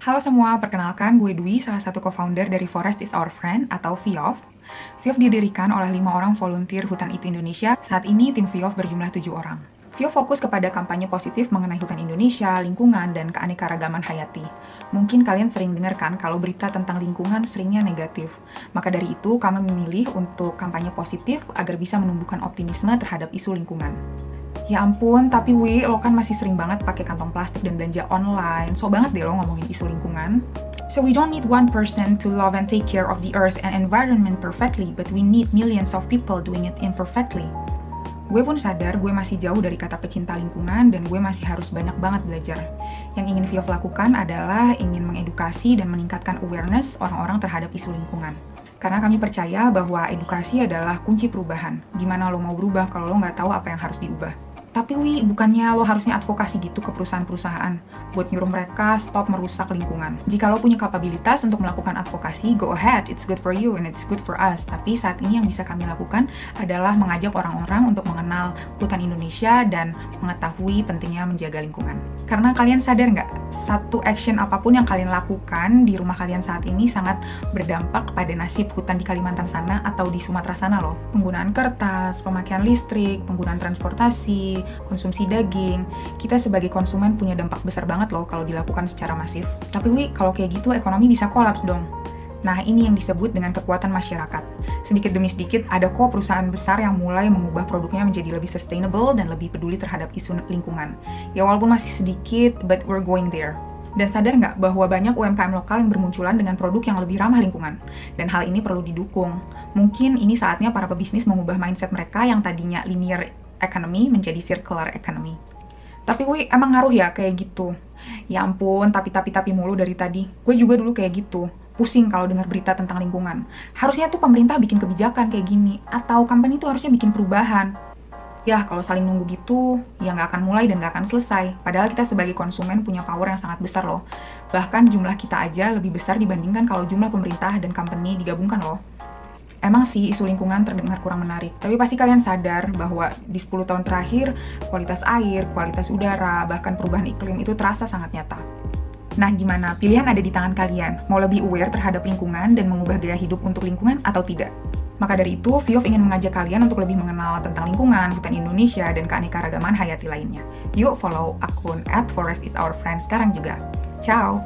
Halo semua, perkenalkan gue Dwi, salah satu co-founder dari Forest is Our Friend atau VIOF. VIOF didirikan oleh 5 orang volunteer Hutan Itu Indonesia. Saat ini tim VIOF berjumlah 7 orang. VIOF fokus kepada kampanye positif mengenai hutan Indonesia, lingkungan, dan keanekaragaman hayati. Mungkin kalian sering dengarkan kalau berita tentang lingkungan seringnya negatif. Maka dari itu, kami memilih untuk kampanye positif agar bisa menumbuhkan optimisme terhadap isu lingkungan. Ya ampun, tapi lo kan masih sering banget pakai kantong plastik dan belanja online. So banget deh lo ngomongin isu lingkungan. So we don't need one person to love and take care of the earth and environment perfectly, but we need millions of people doing it imperfectly. Gue pun sadar gue masih jauh dari kata pecinta lingkungan dan gue masih harus banyak banget belajar. Yang ingin VIOF lakukan adalah ingin mengedukasi dan meningkatkan awareness orang-orang terhadap isu lingkungan. Karena kami percaya bahwa edukasi adalah kunci perubahan. Gimana lo mau berubah kalau lo nggak tahu apa yang harus diubah? Tapi bukannya lo harusnya advokasi gitu ke perusahaan-perusahaan buat nyuruh mereka stop merusak lingkungan. Jika lo punya kapabilitas untuk melakukan advokasi, go ahead, it's good for you and it's good for us. Tapi saat ini yang bisa kami lakukan adalah mengajak orang-orang untuk mengenal hutan Indonesia dan mengetahui pentingnya menjaga lingkungan. Karena kalian sadar nggak, satu action apapun yang kalian lakukan di rumah kalian saat ini sangat berdampak pada nasib hutan di Kalimantan sana atau di Sumatera sana loh. Penggunaan kertas, pemakaian listrik, penggunaan transportasi, konsumsi daging, kita sebagai konsumen punya dampak besar banget loh kalau dilakukan secara masif. Tapi kalau kayak gitu ekonomi bisa kolaps dong. Nah, ini yang disebut dengan kekuatan masyarakat. Sedikit demi sedikit, ada kok perusahaan besar yang mulai mengubah produknya menjadi lebih sustainable dan lebih peduli terhadap isu lingkungan. Ya walaupun masih sedikit, but we're going there. Dan sadar nggak bahwa banyak UMKM lokal yang bermunculan dengan produk yang lebih ramah lingkungan? Dan hal ini perlu didukung. Mungkin ini saatnya para pebisnis mengubah mindset mereka yang tadinya linear economy menjadi circular economy. Tapi emang ngaruh ya kayak gitu? Ya ampun, tapi mulu dari tadi. Gue juga dulu kayak gitu. Pusing kalau dengar berita tentang lingkungan. Harusnya tuh pemerintah bikin kebijakan kayak gini, atau company tuh harusnya bikin perubahan. Ya, kalau saling nunggu gitu, ya nggak akan mulai dan nggak akan selesai. Padahal kita sebagai konsumen punya power yang sangat besar loh. Bahkan jumlah kita aja lebih besar dibandingkan kalau jumlah pemerintah dan company digabungkan loh. Emang sih isu lingkungan terdengar kurang menarik, tapi pasti kalian sadar bahwa di 10 tahun terakhir, kualitas air, kualitas udara, bahkan perubahan iklim itu terasa sangat nyata. Nah, gimana? Pilihan ada di tangan kalian. Mau lebih aware terhadap lingkungan dan mengubah gaya hidup untuk lingkungan atau tidak? Maka dari itu, VIOF ingin mengajak kalian untuk lebih mengenal tentang lingkungan, hutan Indonesia, dan keanekaragaman hayati lainnya. Yuk follow akun @forestisOurFriend sekarang juga. Ciao!